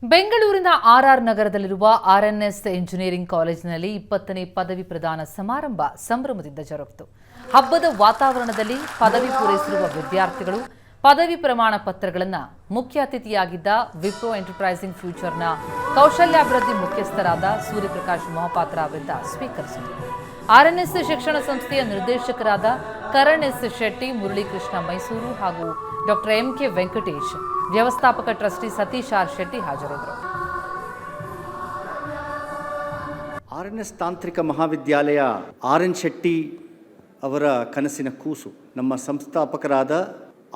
ಬೆಂಗಳೂರಿನ ಆರ್ಆರ್ ನಗರದಲ್ಲಿರುವ RNS engineering ಕಾಲೇಜಿನಲ್ಲಿ 20ನೇ ಪದವಿ ಪ್ರದಾನ ಸಮಾರಂಭ ಸಂಭ್ರಮದಿಂದ ಜರುಗಿತು. ಹಬ್ಬದ ವಾತಾವರಣದಲ್ಲಿ ಪದವಿ ಪೂರೈಸಿರುವ ವಿದ್ಯಾರ್ಥಿಗಳು ಪದವಿ ಪ್ರಮಾಣ ಪತ್ರಗಳನ್ನು ಮುಖ್ಯ ಅತಿಥಿಯಾಗಿದ್ದ ವಿಪ್ರೋ ಎಂಟರ್ಪ್ರೈಸಿಂಗ್ ಫ್ಯೂಚರ್ನ ಕೌಶಲ್ಯಾಭಿವೃದ್ಧಿ ಮುಖ್ಯಸ್ಥರಾದ ಸೂರ್ಯಪ್ರಕಾಶ್ ಮೊಹಪಾತ್ರ ಅವರಿಂದ ಸ್ವೀಕರಿಸಿದರು. ಆರ್ಎನ್ಎಸ್ ಶಿಕ್ಷಣ ಸಂಸ್ಥೆಯ ನಿರ್ದೇಶಕರಾದ ಕರಣ್ ಎಸ್ ಶೆಟ್ಟಿ, ಮುರಳೀಕೃಷ್ಣ ಮೈಸೂರು ಹಾಗೂ ಡಾಕ್ಟರ್ ಎಂಕೆ ವೆಂಕಟೇಶ್, ವ್ಯವಸ್ಥಾಪಕ ಟ್ರಸ್ಟಿ ಸತೀಶ್ ಆರ್ ಶೆಟ್ಟಿ ಹಾಜರಿದ್ದರು. ಆರ್ಎನ್ಎಸ್ ತಾಂತ್ರಿಕ ಮಹಾವಿದ್ಯಾಲಯ ಆರ್.ಎನ್. ಶೆಟ್ಟಿ ಅವರ ಕನಸಿನ ಕೂಸು. ನಮ್ಮ ಸಂಸ್ಥಾಪಕರಾದ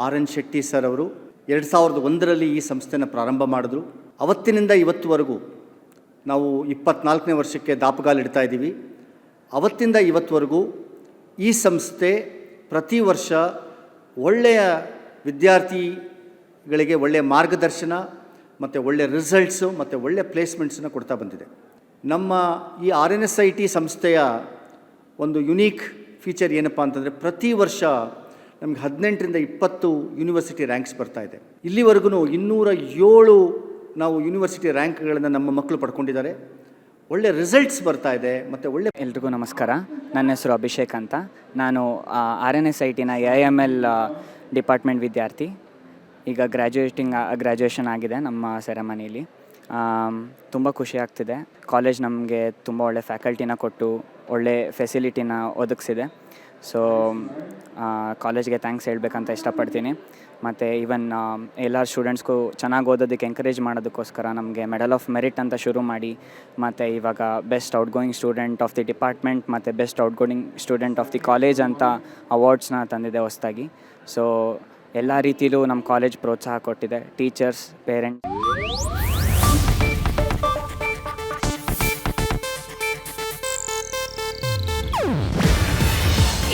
ಆರ್.ಎನ್. ಶೆಟ್ಟಿ ಸರ್ ಅವರು 2001ರಲ್ಲಿ ಈ ಸಂಸ್ಥೆನ ಪ್ರಾರಂಭ ಮಾಡಿದ್ರು. ಅವತ್ತಿನಿಂದ ಇವತ್ತುವರೆಗೂ ನಾವು 24ನೇ ವರ್ಷಕ್ಕೆ ದಾಪುಗಾಲಿಡ್ತಾ ಇದ್ದೀವಿ. ಅವತ್ತಿಂದ ಇವತ್ತುವರೆಗೂ ಈ ಸಂಸ್ಥೆ ಪ್ರತಿ ವರ್ಷ ಒಳ್ಳೆಯ ವಿದ್ಯಾರ್ಥಿಗಳಿಗೆ ಒಳ್ಳೆಯ ಮಾರ್ಗದರ್ಶನ ಮತ್ತು ಒಳ್ಳೆಯ ರಿಸಲ್ಟ್ಸು ಮತ್ತು ಒಳ್ಳೆಯ ಪ್ಲೇಸ್ಮೆಂಟ್ಸನ್ನು ಕೊಡ್ತಾ ಬಂದಿದೆ. ನಮ್ಮ ಈ RNSIT ಸಂಸ್ಥೆಯ ಒಂದು ಯುನೀಕ್ ಫೀಚರ್ ಏನಪ್ಪ ಅಂತಂದರೆ, ಪ್ರತಿ ವರ್ಷ ನಮಗೆ 18ರಿಂದ 20 ಯೂನಿವರ್ಸಿಟಿ ರ್ಯಾಂಕ್ಸ್ ಬರ್ತಾ ಇದೆ. ಇಲ್ಲಿವರೆಗೂ 207 ನಾವು ಯೂನಿವರ್ಸಿಟಿ ರ್ಯಾಂಕ್ಗಳನ್ನು ನಮ್ಮ ಮಕ್ಕಳು ಪಡ್ಕೊಂಡಿದ್ದಾರೆ. ಒಳ್ಳೆ ರಿಸಲ್ಟ್ಸ್ ಬರ್ತಾ ಇದೆ ಮತ್ತು ಒಳ್ಳೆ. ಎಲ್ರಿಗೂ ನಮಸ್ಕಾರ. ನನ್ನ ಹೆಸರು ಅಭಿಷೇಕ್ ಅಂತ. ನಾನು RNSITನ AIML ಡಿಪಾರ್ಟ್ಮೆಂಟ್ ವಿದ್ಯಾರ್ಥಿ. ಈಗ ಗ್ರ್ಯಾಜುಯೇಷನ್ ಆಗಿದೆ ನಮ್ಮ ಸೆರೆಮನಿಲಿ. ತುಂಬ ಖುಷಿ ಆಗ್ತಿದೆ. ಕಾಲೇಜ್ ನಮಗೆ ತುಂಬ ಒಳ್ಳೆ ಫ್ಯಾಕಲ್ಟಿನ ಕೊಟ್ಟು ಒಳ್ಳೆ ಫೆಸಿಲಿಟಿನ ಒದಗಿಸಿದೆ. ಸೊ ಕಾಲೇಜ್ಗೆ ಥ್ಯಾಂಕ್ಸ್ ಹೇಳಬೇಕಂತ ಇಷ್ಟಪಡ್ತೀನಿ. ಮತ್ತು ಈವನ್ ಎಲ್ಲ ಸ್ಟೂಡೆಂಟ್ಸ್ಗೂ ಚೆನ್ನಾಗಿ ಓದೋದಕ್ಕೆ ಎಂಕರೇಜ್ ಮಾಡೋದಕ್ಕೋಸ್ಕರ ನಮಗೆ ಮೆಡಲ್ ಆಫ್ ಮೆರಿಟ್ ಅಂತ ಶುರು ಮಾಡಿ, ಮತ್ತು ಇವಾಗ best outgoing student of the department ಮತ್ತು best outgoing student of the college ಅಂತ ಅವಾರ್ಡ್ಸ್ನ ತಂದಿದೆ ಹೊಸದಾಗಿ. ಸೊ ಎಲ್ಲ ರೀತಿಯಲ್ಲೂ ನಮ್ಮ ಕಾಲೇಜ್ ಪ್ರೋತ್ಸಾಹ ಕೊಟ್ಟಿದೆ. Teachers, parents.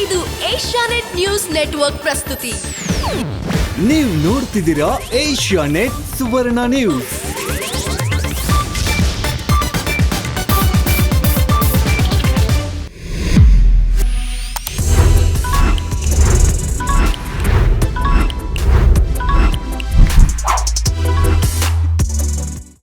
ಇದು ಏಷ್ಯಾನೆಟ್ ನ್ಯೂಸ್ ನೆಟ್ವರ್ಕ್ ಪ್ರಸ್ತುತಿ. ನೀವು ನೋಡ್ತಿದ್ದೀರಾ ಏಷ್ಯಾನೆಟ್ ಸುವರ್ಣ ನ್ಯೂಸ್.